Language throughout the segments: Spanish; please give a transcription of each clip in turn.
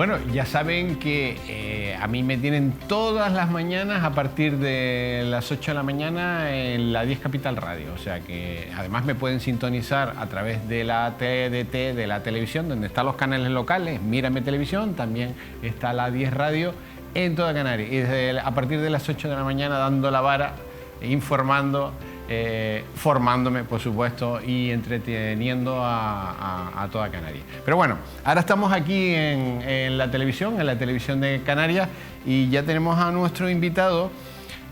Bueno, ya saben que a mí me tienen todas las mañanas a partir de las 8 de la mañana en la 10 Capital Radio. O sea que además me pueden sintonizar a través de la TDT, de la televisión, donde están los canales locales. Mírame Televisión, también está la 10 Radio en toda Canarias. Y a partir de las 8 de la mañana dando la vara, informando, formándome, por supuesto, y entreteniendo a toda Canarias. Pero bueno, ahora estamos aquí en la televisión de Canarias, y ya tenemos a nuestro invitado,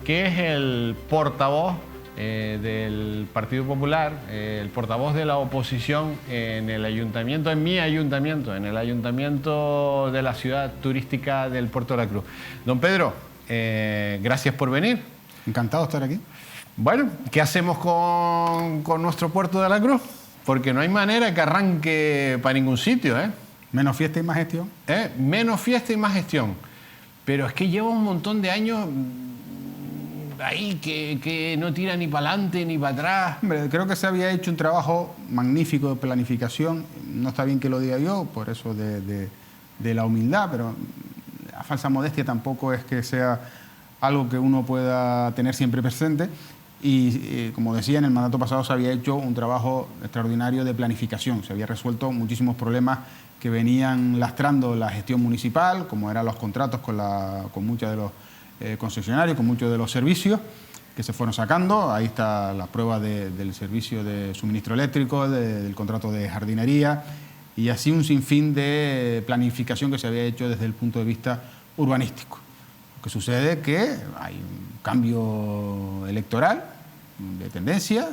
que es el portavoz del Partido Popular, el portavoz de la oposición en el ayuntamiento, en mi ayuntamiento, en el ayuntamiento de la ciudad turística del Puerto de la Cruz. Don Pedro, gracias por venir. Encantado de estar aquí. Bueno, ¿qué hacemos con nuestro Puerto de la Cruz? Porque no hay manera que arranque para ningún sitio, ¿eh? Menos fiesta y más gestión. Menos fiesta y más gestión. Pero es que lleva un montón de años ahí que no tira ni para adelante ni para atrás. Hombre, creo que se había hecho un trabajo magnífico de planificación. No está bien que lo diga yo, por eso de la humildad, pero la falsa modestia tampoco es que sea algo que uno pueda tener siempre presente. Y como decía, en el mandato pasado se había hecho un trabajo extraordinario de planificación. Se había resuelto muchísimos problemas que venían lastrando la gestión municipal, como eran los contratos con muchos de los concesionarios, con muchos de los servicios que se fueron sacando. Ahí está la prueba del servicio de suministro eléctrico, del contrato de jardinería, y así un sinfín de planificación que se había hecho desde el punto de vista urbanístico. Lo que sucede es que hay un cambio electoral de tendencia,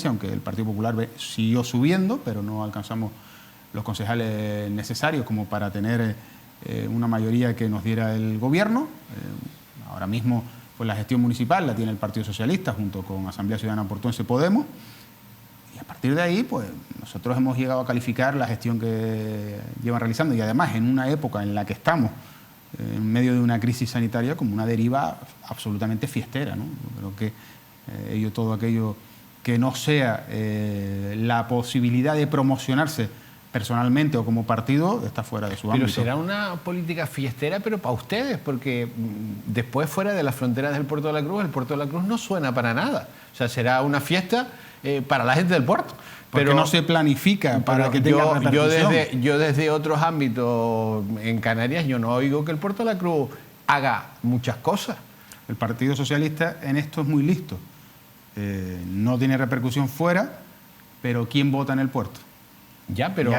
aunque el Partido Popular siguió subiendo, pero no alcanzamos los concejales necesarios como para tener una mayoría que nos diera el gobierno. Ahora mismo pues la gestión municipal la tiene el Partido Socialista junto con Asamblea Ciudadana Portuense Podemos, y a partir de ahí pues nosotros hemos llegado a calificar la gestión que llevan realizando, y además en una época en la que estamos en medio de una crisis sanitaria, como una deriva absolutamente fiestera, ¿no? Yo creo que todo aquello que no sea la posibilidad de promocionarse personalmente o como partido está fuera de su ámbito. Pero será una política fiestera, pero para ustedes, porque después, fuera de las fronteras del Puerto de la Cruz, el Puerto de la Cruz no suena para nada. O sea, será una fiesta para la gente del puerto. Porque no se planifica para que tenga repercusión. Yo desde otros ámbitos en Canarias, yo no oigo que el Puerto de la Cruz haga muchas cosas. El Partido Socialista en esto es muy listo. No tiene repercusión fuera, pero ¿quién vota en el puerto? Ya, pero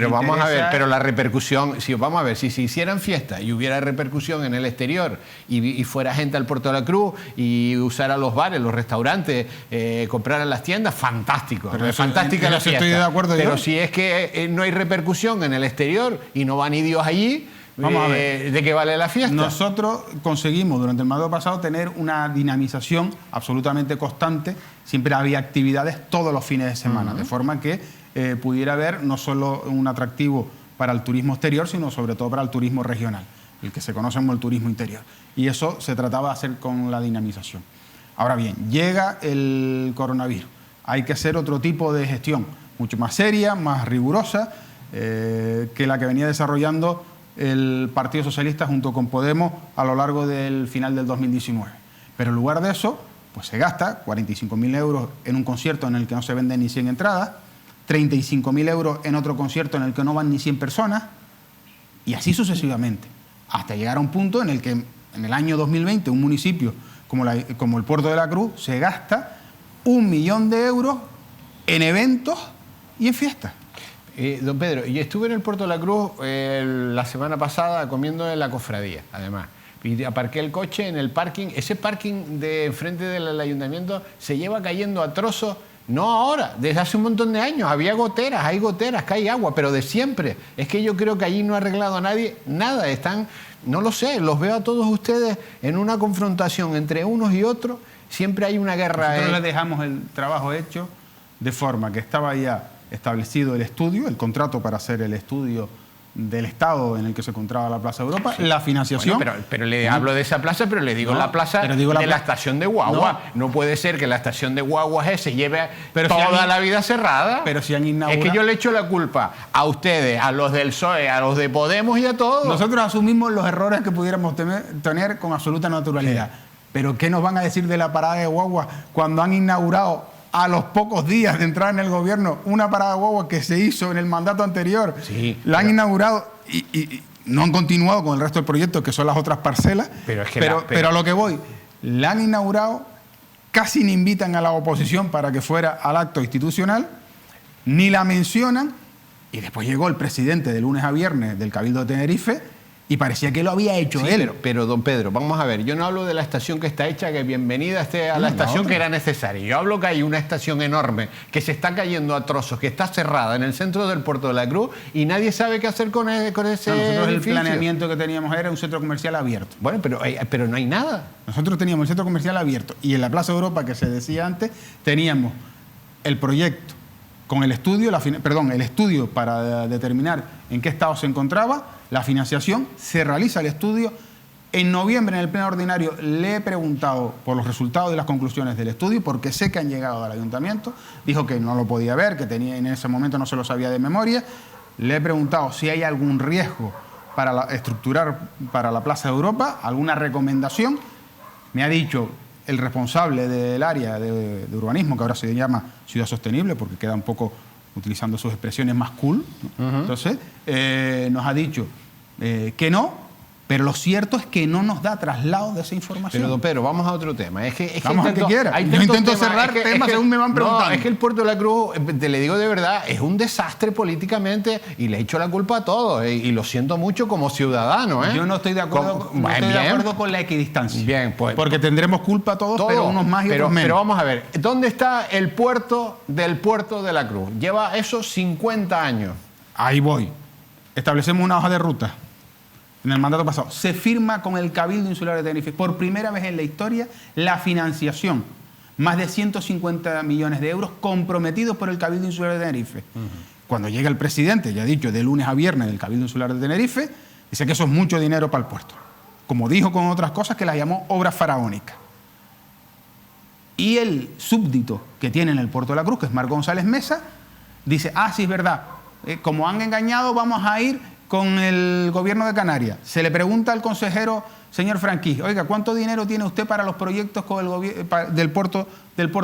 vamos a ver, pero la repercusión, vamos a ver, si se hicieran fiestas y hubiera repercusión en el exterior y fuera gente al Puerto de la Cruz y usara los bares, los restaurantes, compraran las tiendas, fantástico. Pero fantástica la fiesta. Estoy de acuerdo. Pero si es que no hay repercusión en el exterior y no va ni Dios allí, vamos a ver, ¿de qué vale la fiesta? Nosotros conseguimos durante el mandato pasado tener una dinamización absolutamente constante. Siempre había actividades todos los fines de semana, de forma que pudiera haber no solo un atractivo para el turismo exterior, sino sobre todo para el turismo regional, el que se conoce como el turismo interior. Y eso se trataba de hacer con la dinamización. Ahora bien, llega el coronavirus. Hay que hacer otro tipo de gestión, mucho más seria, más rigurosa, que la que venía desarrollando el Partido Socialista junto con Podemos a lo largo del final del 2019. Pero en lugar de eso, pues se gasta 45.000 euros en un concierto en el que no se venden ni 100 entradas, 35.000 euros en otro concierto en el que no van ni 100 personas, y así sucesivamente, hasta llegar a un punto en el que en el año 2020 un municipio como el Puerto de la Cruz se gasta 1 millón de euros en eventos y en fiestas. Don Pedro, yo estuve en el Puerto de la Cruz la semana pasada comiendo en la cofradía, además. Y aparqué el coche en el parking. Ese parking de enfrente del ayuntamiento se lleva cayendo a trozos. No ahora, desde hace un montón de años. Había goteras, hay goteras, cae agua, pero de siempre. Es que yo creo que allí no ha arreglado a nadie nada. Están, no lo sé, los veo a todos ustedes en una confrontación entre unos y otros. Siempre hay una guerra. Nosotros les dejamos el trabajo hecho de forma que estaba ya establecido el estudio, el contrato para hacer el estudio del estado en el que se encontraba la Plaza de Europa, sí. La financiación... Bueno, pero le hablo de esa plaza, pero le digo la plaza de la estación de guagua. No puede ser que la estación de guaguas se lleve toda la vida cerrada. Pero si han inaugurado... Es que yo le echo la culpa a ustedes, a los del PSOE, a los de Podemos y a todos. Nosotros asumimos los errores que pudiéramos tener con absoluta naturalidad. Sí. Pero ¿qué nos van a decir de la parada de guagua cuando han inaugurado a los pocos días de entrar en el gobierno una parada de guagua que se hizo en el mandato anterior? Sí, la han inaugurado y no han continuado con el resto del proyecto, que son las otras parcelas. Pero a lo que voy, la han inaugurado, casi ni invitan a la oposición para que fuera al acto institucional, ni la mencionan, y después llegó el presidente de lunes a viernes del Cabildo de Tenerife y parecía que lo había hecho él. Pero, don Pedro, vamos a ver, yo no hablo de la estación que está hecha, que bienvenida esté a la estación que era necesaria. Yo hablo que hay una estación enorme que se está cayendo a trozos, que está cerrada en el centro del Puerto de la Cruz y nadie sabe qué hacer con ese nosotros edificio. El planeamiento que teníamos era un centro comercial abierto. Bueno, pero no hay nada. Nosotros teníamos el centro comercial abierto y en la Plaza de Europa, que se decía antes, teníamos el proyecto con el estudio, el estudio para determinar en qué estado se encontraba, la financiación, se realiza el estudio. En noviembre, en el pleno ordinario, le he preguntado por los resultados y las conclusiones del estudio, porque sé que han llegado al ayuntamiento. Dijo que no lo podía ver, que en ese momento no se lo sabía de memoria. Le he preguntado si hay algún riesgo para estructurar para la Plaza de Europa, alguna recomendación. Me ha dicho el responsable del área de urbanismo, que ahora se llama Ciudad Sostenible, porque queda un poco utilizando sus expresiones más cool, ¿no? Entonces, nos ha dicho que no, pero lo cierto es que no nos da traslado de esa información. Pero, don Pedro, vamos a otro tema. Vamos a que quiera. Yo intento cerrar temas según me van preguntando. No, es que el Puerto de la Cruz, te le digo de verdad, es un desastre políticamente y le echo la culpa a todos. Y lo siento mucho como ciudadano. Yo no estoy de acuerdo, de acuerdo con la equidistancia. Bien, pues, porque tendremos culpa todos, pero unos más y otros menos. Pero vamos a ver, ¿dónde está el puerto del Puerto de la Cruz? Lleva eso 50 años. Ahí voy. Establecemos una hoja de ruta. En el mandato pasado, se firma con el Cabildo Insular de Tenerife, por primera vez en la historia, la financiación. Más de 150 millones de euros comprometidos por el Cabildo Insular de Tenerife. Cuando llega el presidente, ya he dicho, de lunes a viernes del Cabildo Insular de Tenerife, dice que eso es mucho dinero para el puerto. Como dijo con otras cosas, que las llamó obra faraónica. Y el súbdito que tiene en el Puerto de la Cruz, que es Marc González Mesa, dice, sí, es verdad, como han engañado, vamos a ir con el gobierno de Canarias. Se le pregunta al consejero, señor Franquí, oiga, ¿cuánto dinero tiene usted para los proyectos con del Puerto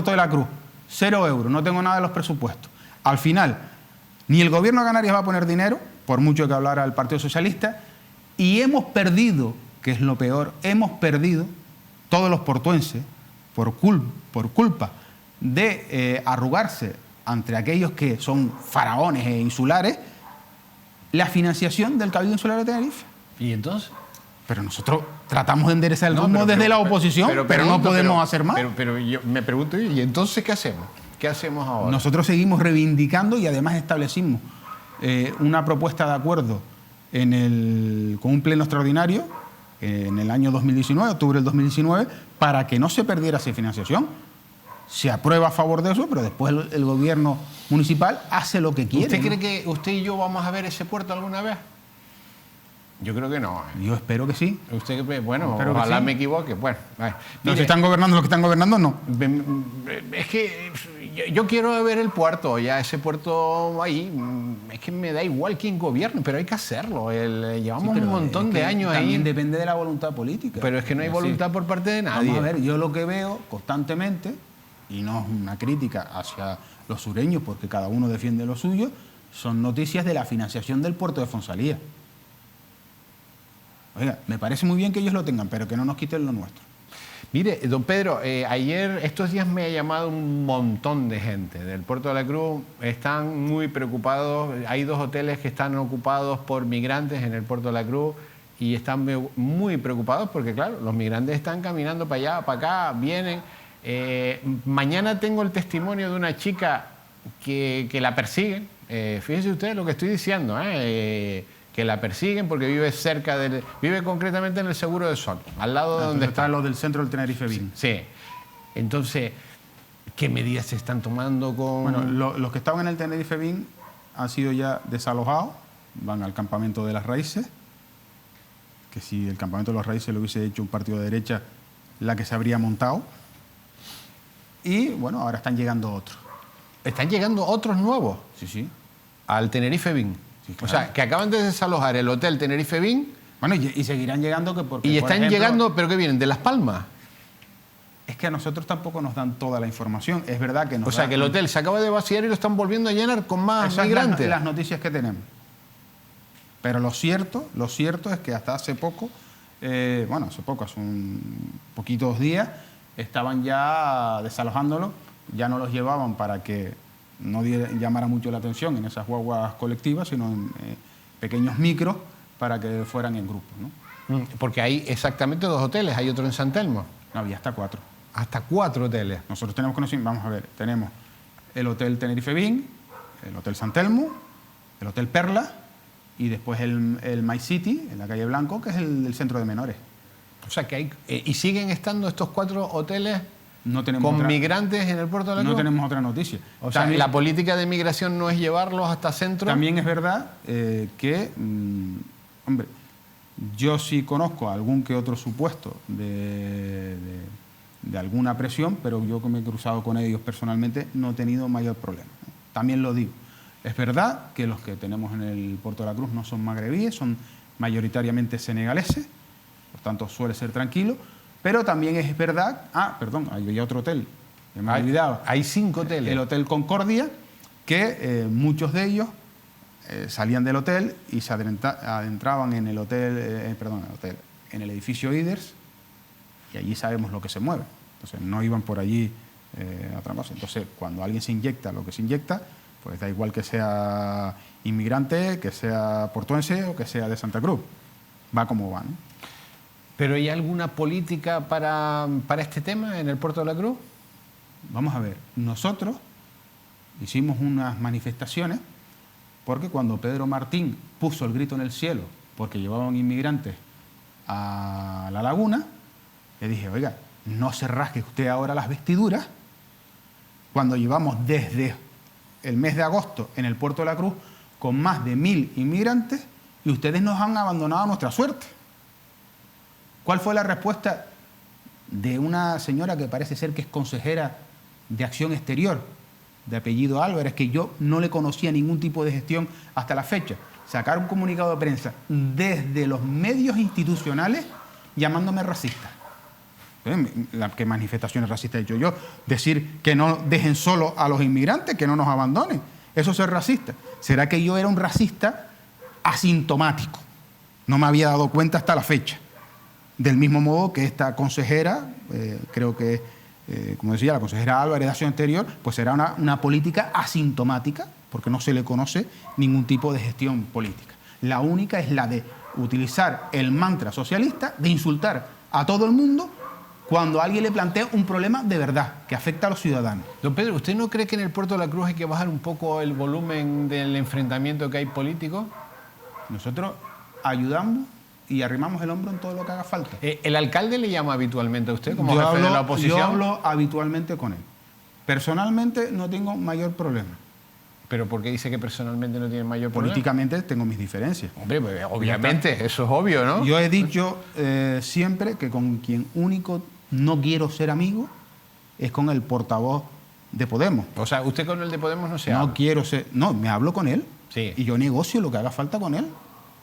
de la Cruz? 0 euros, no tengo nada de los presupuestos. Al final, ni el gobierno de Canarias va a poner dinero, por mucho que hablara el Partido Socialista, y hemos perdido, que es lo peor, hemos perdido, todos los portuenses, por culpa de arrugarse ante aquellos que son faraones e insulares, la financiación del Cabildo Insular de Tenerife. ¿Y entonces? Pero nosotros tratamos de enderezar el rumbo desde la oposición, pero no podemos hacer más. Pero yo me pregunto, ¿y entonces qué hacemos? ¿Qué hacemos ahora? Nosotros seguimos reivindicando y además establecimos una propuesta de acuerdo con un pleno extraordinario en el año 2019, octubre del 2019, para que no se perdiera esa financiación. Se aprueba a favor de eso, pero después el gobierno municipal hace lo que quiere. ¿Usted cree que usted y yo vamos a ver ese puerto alguna vez? Yo creo que no. Yo espero que sí. Usted, bueno, ojalá me equivoque. Bueno, los que están gobernando, no. Es que yo quiero ver el puerto, ya ese puerto ahí. Es que me da igual quién gobierne, pero hay que hacerlo. Llevamos un montón de años ahí. También depende de la voluntad política. Pero es que no hay voluntad por parte de nadie. Vamos a ver, yo lo que veo constantemente, y no es una crítica hacia los sureños, porque cada uno defiende lo suyo, son noticias de la financiación del puerto de Fonsalía. Oiga, me parece muy bien que ellos lo tengan, pero que no nos quiten lo nuestro. Mire, don Pedro, estos días me ha llamado un montón de gente del Puerto de la Cruz. Están muy preocupados. Hay 2 hoteles que están ocupados por migrantes en el Puerto de la Cruz y están muy preocupados porque, claro, los migrantes están caminando para allá, para acá, vienen. Mañana tengo el testimonio de una chica que la persiguen. Fíjese usted lo que estoy diciendo, que la persiguen porque vive concretamente en el Seguro de Sol, al lado de donde está lo del centro del Tenerife Bin. Sí. Entonces, ¿qué medidas se están tomando con...? Bueno, los que estaban en el Tenerife Bin han sido ya desalojados van al campamento de las raíces, que si el campamento de las raíces lo hubiese hecho un partido de derecha, la que se habría montado. Y bueno, ahora están llegando otros. ¿Están llegando otros nuevos? Sí, sí. Al Tenerife Bean. Sí, claro. O sea, que acaban de desalojar el hotel Tenerife Bean. Bueno, y seguirán llegando porque, Y por están ejemplo, llegando, ¿pero qué vienen? ¿De Las Palmas? Es que a nosotros tampoco nos dan toda la información. Es verdad que nos O sea, dan, que el hotel se acaba de vaciar y lo están volviendo a llenar con más esas migrantes. las noticias que tenemos. Pero lo cierto es que hasta hace poco, hace un poquitos días, estaban ya desalojándolo, ya no los llevaban para que no llamara mucho la atención en esas guaguas colectivas, sino en pequeños micros para que fueran en grupos, ¿no? Porque hay exactamente 2 hoteles, hay otro en San Telmo. No, había hasta 4. Hasta 4 hoteles. Nosotros tenemos conocimiento, vamos a ver, tenemos el Hotel Tenerife Bean, el Hotel San Telmo, el Hotel Perla y después el My City, en la calle Blanco, que es el centro de menores. O sea, que hay... ¿Y siguen estando estos 4 hoteles No tenemos con migrantes en el puerto de la Cruz? No tenemos otra noticia. O sea, la política de migración no es llevarlos hasta centro. También es verdad que, hombre, yo sí conozco algún que otro supuesto de alguna presión, pero yo que me he cruzado con ellos personalmente no he tenido mayor problema. También lo digo. Es verdad que los que tenemos en el puerto de la Cruz no son magrebíes, son mayoritariamente senegaleses, por tanto suele ser tranquilo, pero también es verdad... había otro hotel, que me olvidaba. Hay 5 hoteles. El Hotel Concordia, que muchos de ellos salían del hotel y se adentraban en el hotel, en el edificio Iders, y allí sabemos lo que se mueve. Entonces no iban por allí a otra cosa. Entonces cuando alguien se inyecta lo que se inyecta, pues da igual que sea inmigrante, que sea portuense o que sea de Santa Cruz. Va como va, ¿no? ¿Pero hay alguna política para este tema en el puerto de la Cruz? Vamos a ver, nosotros hicimos unas manifestaciones porque cuando Pedro Martín puso el grito en el cielo porque llevaban inmigrantes a la laguna, le dije, oiga, no se rasgue usted ahora las vestiduras cuando llevamos desde el mes de agosto en el puerto de la Cruz con más de 1000 inmigrantes y ustedes nos han abandonado a nuestra suerte. ¿Cuál fue la respuesta de una señora que parece ser que es consejera de Acción Exterior, de apellido Álvarez, que yo no le conocía ningún tipo de gestión hasta la fecha? Sacar un comunicado de prensa desde los medios institucionales llamándome racista. ¿Qué manifestaciones racistas he hecho yo? Decir que no dejen solo a los inmigrantes, que no nos abandonen. Eso es ser racista. ¿Será que yo era un racista asintomático? No me había dado cuenta hasta la fecha. Del mismo modo que esta consejera, creo que, como decía, la consejera Álvarez de Acción Exterior, pues será una política asintomática, porque no se le conoce ningún tipo de gestión política. La única es la de utilizar el mantra socialista, de insultar a todo el mundo cuando alguien le plantea un problema de verdad, que afecta a los ciudadanos. Don Pedro, ¿usted no cree que en el puerto de la Cruz hay que bajar un poco el volumen del enfrentamiento que hay político? Nosotros ayudamos y arrimamos el hombro en todo lo que haga falta. ¿El alcalde le llama habitualmente a usted como jefe de la oposición? Yo hablo habitualmente con él. Personalmente no tengo mayor problema. ¿Pero por qué dice que personalmente no tiene mayor problema? Políticamente tengo mis diferencias. Hombre, pues, obviamente, eso es obvio, ¿no? Yo he dicho siempre que con quien único no quiero ser amigo es con el portavoz de Podemos. O sea, usted con el de Podemos no se No habla. quiero ser... No, me hablo con él. Sí. Y yo negocio lo que haga falta con él.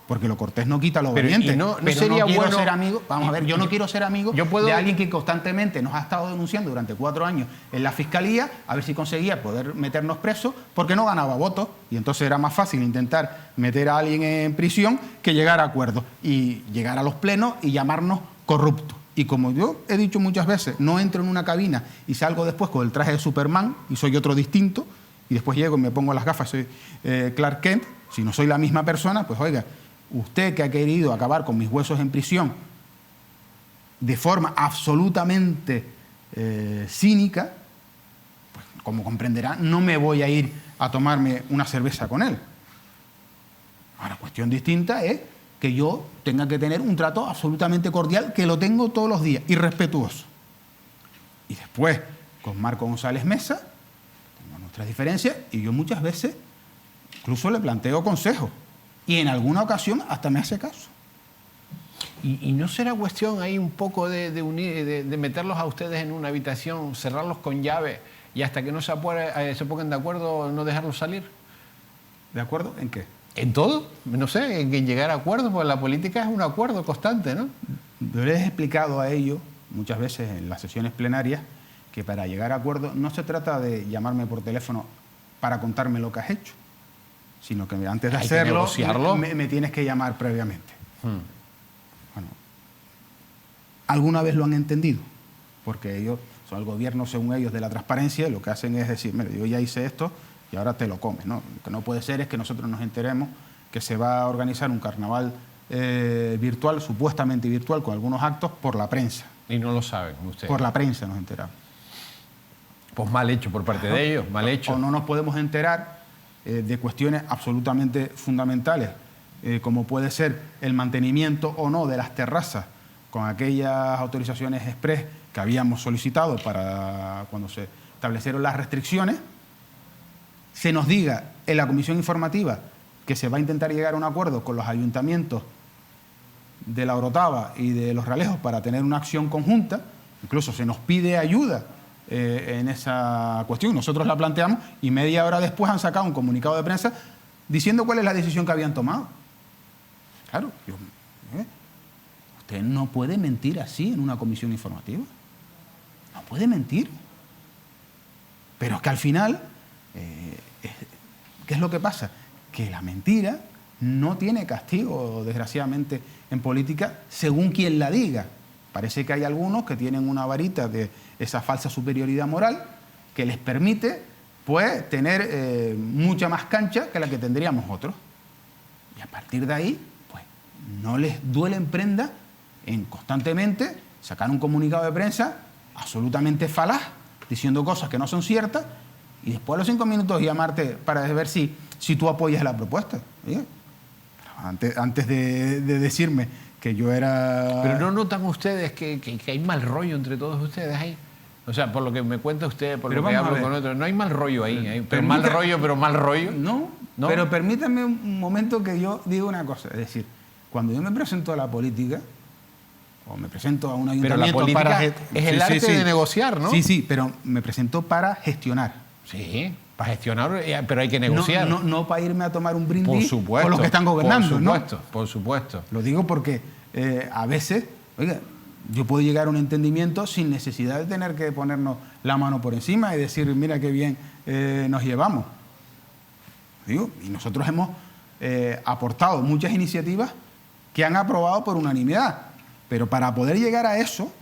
Porque lo cortés no quita lo Pero, obediente. ¿y no pero sería no quiero bueno ser amigo... Vamos a ver, yo no quiero ser amigo de alguien que constantemente nos ha estado denunciando durante 4 años en la Fiscalía, a ver si conseguía poder meternos presos, porque no ganaba votos. Y entonces era más fácil intentar meter a alguien en prisión que llegar a acuerdos. Y llegar a los plenos y llamarnos corruptos. Y como yo he dicho muchas veces, no entro en una cabina y salgo después con el traje de Superman y soy otro distinto, y después llego y me pongo las gafas, soy Clark Kent, si no soy la misma persona, pues oiga, usted que ha querido acabar con mis huesos en prisión de forma absolutamente cínica, pues como comprenderá, no me voy a ir a tomarme una cerveza con él. Ahora, cuestión distinta es que yo tenga que tener un trato absolutamente cordial, que lo tengo todos los días, y respetuoso. Y después, con Marco González Mesa, tengo nuestras diferencias, y yo muchas veces incluso le planteo consejos. y en alguna ocasión hasta me hace caso. ¿Y no será cuestión ahí un poco de meterlos a ustedes en una habitación, cerrarlos con llave y hasta que no se pongan de acuerdo no dejarlos salir? ¿De acuerdo? ¿En qué? En todo, no sé, en llegar a acuerdos, porque la política es un acuerdo constante, ¿no? Yo les he explicado a ellos muchas veces en las sesiones plenarias que para llegar a acuerdos no se trata de llamarme por teléfono para contarme lo que has hecho, sino que antes de hacerlo me tienes que llamar previamente. Bueno, ¿alguna vez lo han entendido? Porque ellos son el gobierno, según ellos, de la transparencia, y lo que hacen es decir, mira, yo ya hice esto y ahora te lo comes, ¿no? Lo que no puede ser es que nosotros nos enteremos que se va a organizar un carnaval virtual, supuestamente virtual, con algunos actos, por la prensa. Y no lo saben ustedes. Por la prensa nos enteramos. Pues mal hecho por parte de ellos, mal hecho. O no nos podemos enterar de cuestiones absolutamente fundamentales, como puede ser el mantenimiento o no de las terrazas con aquellas autorizaciones express que habíamos solicitado para cuando se establecieron las restricciones, se nos diga en la comisión informativa que se va a intentar llegar a un acuerdo con los ayuntamientos de La Orotava y de Los Realejos para tener una acción conjunta, incluso se nos pide ayuda en esa cuestión, nosotros la planteamos y media hora después han sacado un comunicado de prensa diciendo cuál es la decisión que habían tomado. Claro, usted no puede mentir así en una comisión informativa, no puede mentir. Pero es que al final, ¿qué es lo que pasa? Que la mentira no tiene castigo, desgraciadamente, en política, según quien la diga. Parece que hay algunos que tienen una varita de esa falsa superioridad moral que les permite, pues, tener mucha más cancha que la que tendríamos otros. Y a partir de ahí, pues, no les duele en prenda en constantemente sacar un comunicado de prensa absolutamente falaz, diciendo cosas que no son ciertas, y después a los 5 minutos llamarte para ver si tú apoyas la propuesta. ¿Sí? Antes de decirme que yo era... Pero ¿no notan ustedes que hay mal rollo entre todos ustedes ahí? O sea, por lo que me cuenta usted, por lo que hablo con otros, no hay mal rollo ahí. Pero mal rollo. No, pero permítame un momento que yo diga una cosa. Es decir, cuando yo me presento a la política, o me presento a un ayuntamiento... Pero la política para es el arte de negociar, ¿no? Sí, pero me presento para gestionar. Sí, para gestionar, pero hay que negociar. No para irme a tomar un brindis por supuesto, con los que están gobernando, por supuesto. Lo digo porque a veces, oiga, yo puedo llegar a un entendimiento sin necesidad de tener que ponernos la mano por encima y decir, mira qué bien nos llevamos. Digo, y nosotros hemos aportado muchas iniciativas que han aprobado por unanimidad, pero para poder llegar a eso,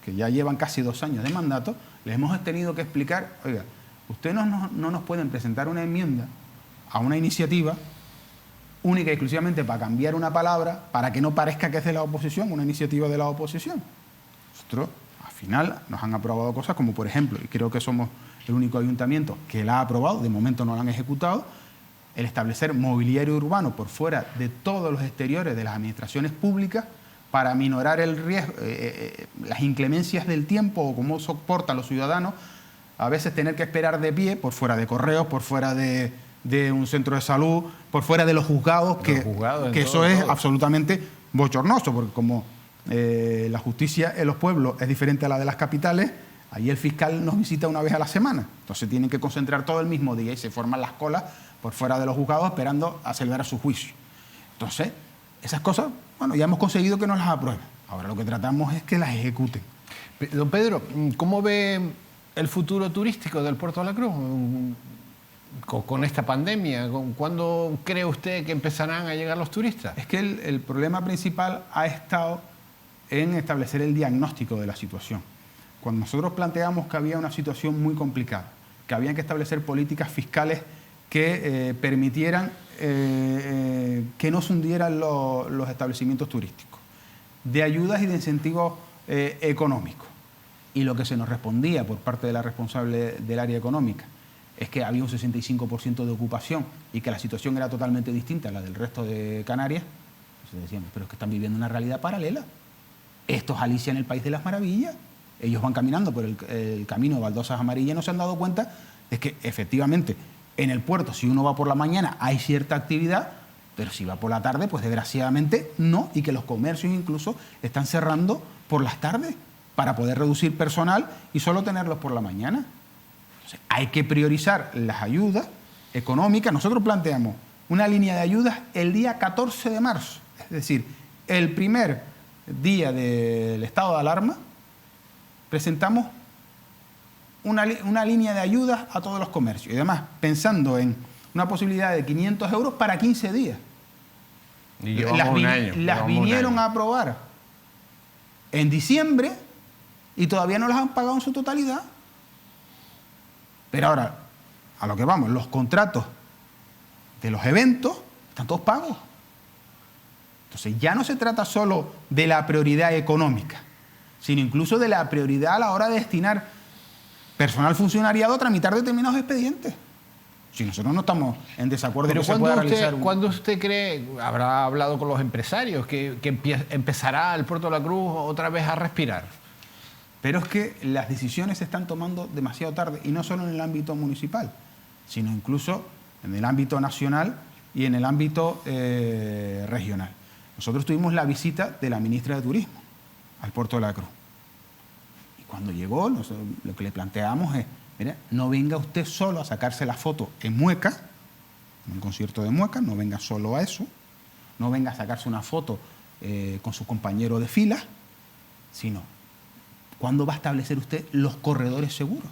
que ya llevan casi 2 años de mandato, les hemos tenido que explicar, oiga, ustedes no nos pueden presentar una enmienda a una iniciativa única y exclusivamente para cambiar una palabra, para que no parezca que es de la oposición, una iniciativa de la oposición. Nosotros, al final, nos han aprobado cosas como, por ejemplo, y creo que somos el único ayuntamiento que la ha aprobado, de momento no la han ejecutado, el establecer mobiliario urbano por fuera de todos los exteriores de las administraciones públicas para minorar el riesgo, las inclemencias del tiempo o cómo soportan los ciudadanos a veces tener que esperar de pie por fuera de correos, por fuera de un centro de salud, por fuera de los juzgados, que eso es absolutamente bochornoso, porque como la justicia en los pueblos es diferente a la de las capitales, ahí el fiscal nos visita una vez a la semana, entonces tienen que concentrar todo el mismo día y se forman las colas por fuera de los juzgados esperando a celebrar su juicio. Entonces, esas cosas, bueno, ya hemos conseguido que nos las aprueben. Ahora lo que tratamos es que las ejecuten. Don Pedro, ¿cómo ve el futuro turístico del Puerto de la Cruz con esta pandemia? ¿Cuándo cree usted que empezarán a llegar los turistas? Es que el problema principal ha estado en establecer el diagnóstico de la situación. Cuando nosotros planteamos que había una situación muy complicada, que había que establecer políticas fiscales que permitieran que no se hundieran los establecimientos turísticos, de ayudas y de incentivos económicos. Y lo que se nos respondía por parte de la responsable del área económica es que había un 65% de ocupación y que la situación era totalmente distinta a la del resto de Canarias. Entonces decíamos, pero es que están viviendo una realidad paralela. Esto es Alicia en el País de las Maravillas. Ellos van caminando por el camino de baldosas amarillas y no se han dado cuenta de que efectivamente en el puerto, si uno va por la mañana, hay cierta actividad, Pero si va por la tarde, pues desgraciadamente no, y que los comercios incluso están cerrando por las tardes para poder reducir personal y solo tenerlos por la mañana. Entonces, hay que priorizar las ayudas económicas. Nosotros planteamos una línea de ayudas el día 14 de marzo, es decir, el primer día del estado de alarma, presentamos una línea de ayudas a todos los comercios y además pensando en una posibilidad de 500 euros para 15 días. Y llevamos un año. Las vinieron a aprobar en diciembre y todavía no las han pagado en su totalidad. Pero ahora, a lo que vamos, los contratos de los eventos están todos pagos. Entonces ya no se trata solo de la prioridad económica, sino incluso de la prioridad a la hora de destinar personal funcionariado a tramitar determinados expedientes. Si nosotros no estamos en desacuerdo pero que se pueda realizar... ¿Cuándo usted cree, habrá hablado con los empresarios, que empezará el Puerto de la Cruz otra vez a respirar? Pero es que las decisiones se están tomando demasiado tarde, y no solo en el ámbito municipal, sino incluso en el ámbito nacional y en el ámbito regional. Nosotros tuvimos la visita de la ministra de Turismo al Puerto de la Cruz. Y cuando llegó, lo que le planteamos es, mira, no venga usted solo a sacarse la foto en Mueca, en un concierto de Mueca, no venga solo a eso, no venga a sacarse una foto con su compañero de fila, sino, ¿cuándo va a establecer usted los corredores seguros?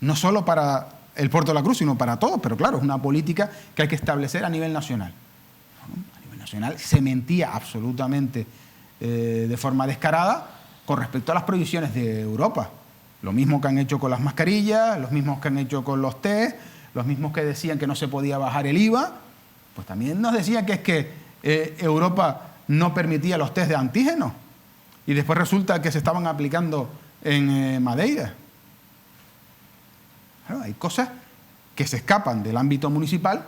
No solo para el Puerto de la Cruz, sino para todos, pero claro, es una política que hay que establecer a nivel nacional. Bueno, a nivel nacional se mentía absolutamente de forma descarada con respecto a las prohibiciones de Europa. Lo mismo que han hecho con las mascarillas, los mismos que han hecho con los test, los mismos que decían que no se podía bajar el IVA, pues también nos decían que es que Europa no permitía los test de antígenos y después resulta que se estaban aplicando en Madeira. Claro, hay cosas que se escapan del ámbito municipal,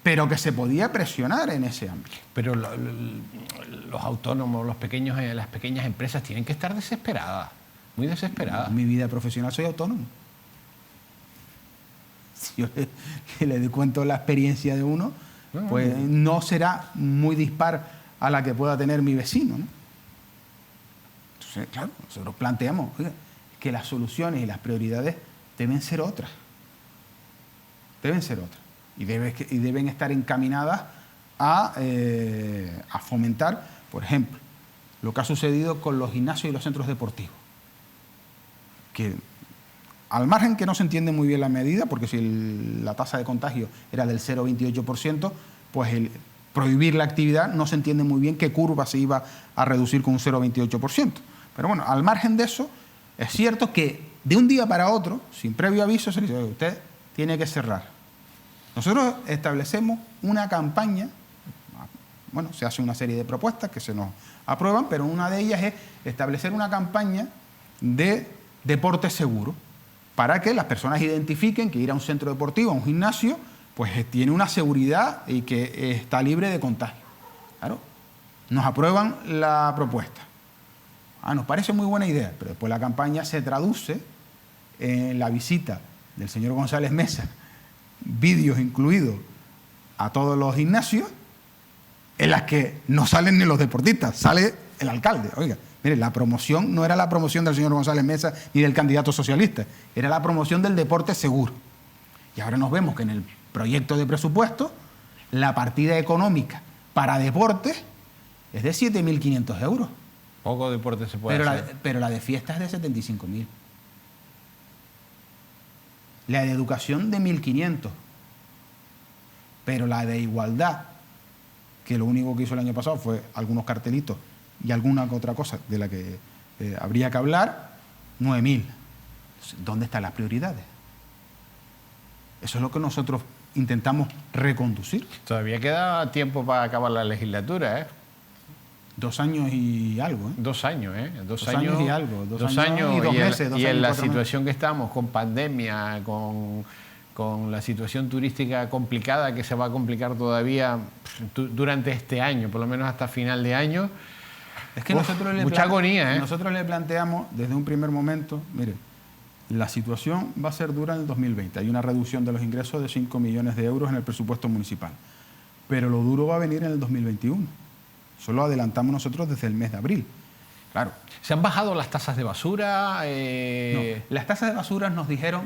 pero que se podía presionar en ese ámbito. Pero los autónomos, las pequeñas empresas tienen que estar desesperadas. Muy desesperada. En mi vida profesional soy autónomo. Si yo le cuento la experiencia de uno, pues no será muy dispar a la que pueda tener mi vecino, ¿no? Entonces, claro, nosotros planteamos que las soluciones y las prioridades deben ser otras. Deben ser otras. Y deben estar encaminadas a fomentar, por ejemplo, lo que ha sucedido con los gimnasios y los centros deportivos. Que al margen que no se entiende muy bien la medida, porque si la tasa de contagio era del 0,28%, pues el prohibir la actividad no se entiende muy bien qué curva se iba a reducir con un 0,28%. Pero bueno, al margen de eso, es cierto que de un día para otro, sin previo aviso, se le dice, usted tiene que cerrar. Nosotros establecemos una campaña, bueno, se hace una serie de propuestas que se nos aprueban, pero una de ellas es establecer una campaña de deporte seguro, para que las personas identifiquen que ir a un centro deportivo, a un gimnasio, pues tiene una seguridad y que está libre de contagio. Claro, nos aprueban la propuesta. Nos parece muy buena idea, pero después la campaña se traduce en la visita del señor González Mesa, vídeos incluidos a todos los gimnasios, en las que no salen ni los deportistas, sale el alcalde. Oiga, mire, la promoción no era la promoción del señor González Mesa ni del candidato socialista, era la promoción del deporte seguro. Y ahora nos vemos que en el proyecto de presupuesto la partida económica para deportes es de 7.500 euros. Poco deporte se puede hacer. Pero la de fiestas es de 75.000. La de educación de 1.500. Pero la de igualdad, que lo único que hizo el año pasado fue algunos cartelitos y alguna otra cosa de la que habría que hablar, 9.000. ¿Dónde están las prioridades? Eso es lo que nosotros intentamos reconducir. Todavía queda tiempo para acabar la legislatura, ¿eh? 2 años y algo, ¿eh? 2 años, ¿eh? 2 años y algo. 2 años y 2 meses. Y en la situación que estamos, con pandemia, con la situación turística complicada, que se va a complicar todavía durante este año, por lo menos hasta final de año. Es que mucha agonía, ¿eh? Nosotros le planteamos desde un primer momento, mire, la situación va a ser dura en el 2020. Hay una reducción de los ingresos de 5 millones de euros en el presupuesto municipal. pero lo duro va a venir en el 2021. Eso lo adelantamos nosotros desde el mes de abril. Claro. ¿Se han bajado las tasas de basura? No, las tasas de basura nos dijeron...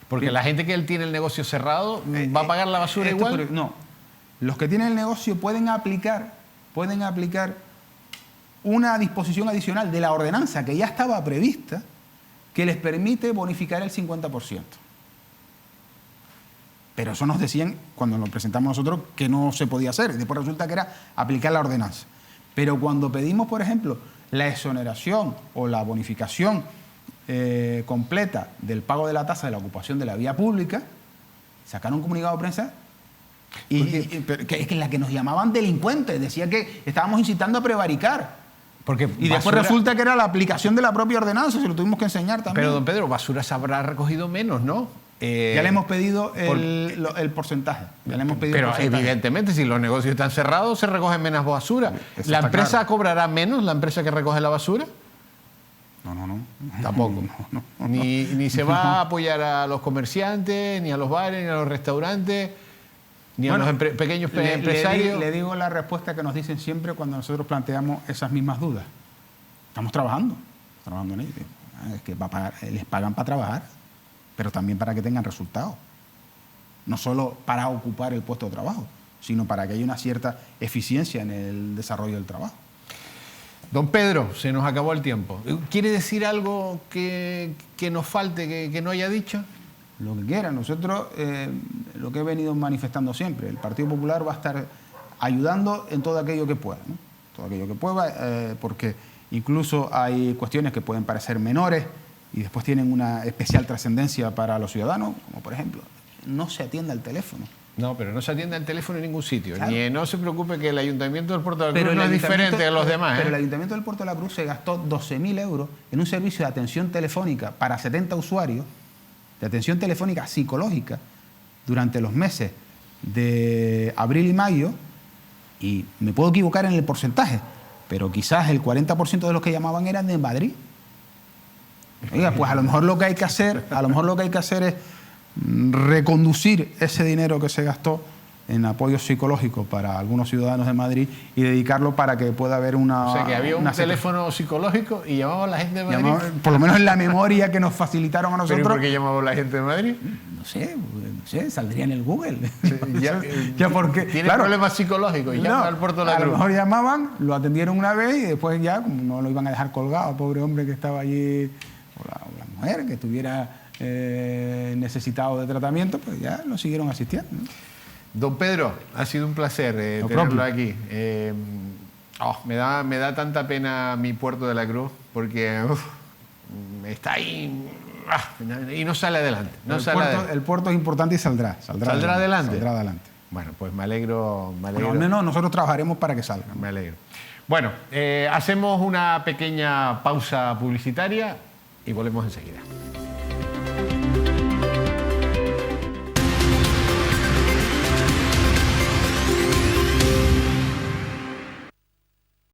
Porque la gente que él tiene el negocio cerrado, ¿va a pagar la basura igual? No. Los que tienen el negocio pueden aplicar una disposición adicional de la ordenanza que ya estaba prevista que les permite bonificar el 50%. Pero eso nos decían, cuando lo presentamos nosotros, que no se podía hacer. Y después resulta que era aplicar la ordenanza. Pero cuando pedimos, por ejemplo, la exoneración o la bonificación completa del pago de la tasa de la ocupación de la vía pública, sacaron un comunicado de prensa que es la que nos llamaban delincuentes. Decía que estábamos incitando a prevaricar. Y después resulta que era la aplicación de la propia ordenanza, se lo tuvimos que enseñar también. Pero, don Pedro, basura se habrá recogido menos, ¿no? Ya le hemos pedido el porcentaje. Ya le hemos pedido pero el porcentaje. Evidentemente, si los negocios están cerrados, se recoge menos basura. Eso ¿La está empresa claro. cobrará menos, la empresa que recoge la basura? No. Tampoco. No. Ni se va a apoyar a los comerciantes, ni a los bares, ni a los restaurantes, ni a los pequeños empresarios. Le digo la respuesta que nos dicen siempre cuando nosotros planteamos esas mismas dudas. Estamos trabajando en ello. Es que les pagan para trabajar, pero también para que tengan resultados. No solo para ocupar el puesto de trabajo, sino para que haya una cierta eficiencia en el desarrollo del trabajo. Don Pedro, se nos acabó el tiempo. ¿Quiere decir algo que nos falte, que no haya dicho? Lo que quiera. Nosotros, lo que he venido manifestando siempre, el Partido Popular va a estar ayudando en todo aquello que pueda, ¿no? Todo aquello que pueda, porque incluso hay cuestiones que pueden parecer menores y después tienen una especial trascendencia para los ciudadanos, como por ejemplo, no se atiende al teléfono. No, pero no se atiende al teléfono en ningún sitio. Claro. No se preocupe que el Ayuntamiento del Puerto de la Cruz no es diferente a los demás. Pero el Ayuntamiento del Puerto de la Cruz se gastó 12.000 euros en un servicio de atención telefónica para 70 usuarios, de atención telefónica psicológica, durante los meses de abril y mayo, y me puedo equivocar en el porcentaje, pero quizás el 40% de los que llamaban eran de Madrid. Oiga, pues a lo mejor lo que hay que hacer es reconducir ese dinero que se gastó en apoyo psicológico para algunos ciudadanos de Madrid y dedicarlo para que pueda haber una... O sea, que había un teléfono psicológico y llamaban a la gente de Madrid. Por lo menos en la memoria que nos facilitaron a nosotros. ¿Pero por qué llamaban a la gente de Madrid? No sé, saldría en el Google. Ya porque tiene problemas psicológicos y llaman al Puerto de la Cruz. A lo mejor llamaban, lo atendieron una vez y después ya, como no lo iban a dejar colgado, pobre hombre que estaba allí, o la mujer que estuviera necesitado de tratamiento, pues ya lo siguieron asistiendo, ¿no? Don Pedro, ha sido un placer tenerlo aquí. Me da tanta pena mi Puerto de la Cruz porque está ahí y no sale adelante. El puerto es importante y saldrá adelante. Saldrá adelante. Bueno, pues me alegro. Bueno, al menos nosotros trabajaremos para que salga. Me alegro. Bueno, hacemos una pequeña pausa publicitaria y volvemos enseguida.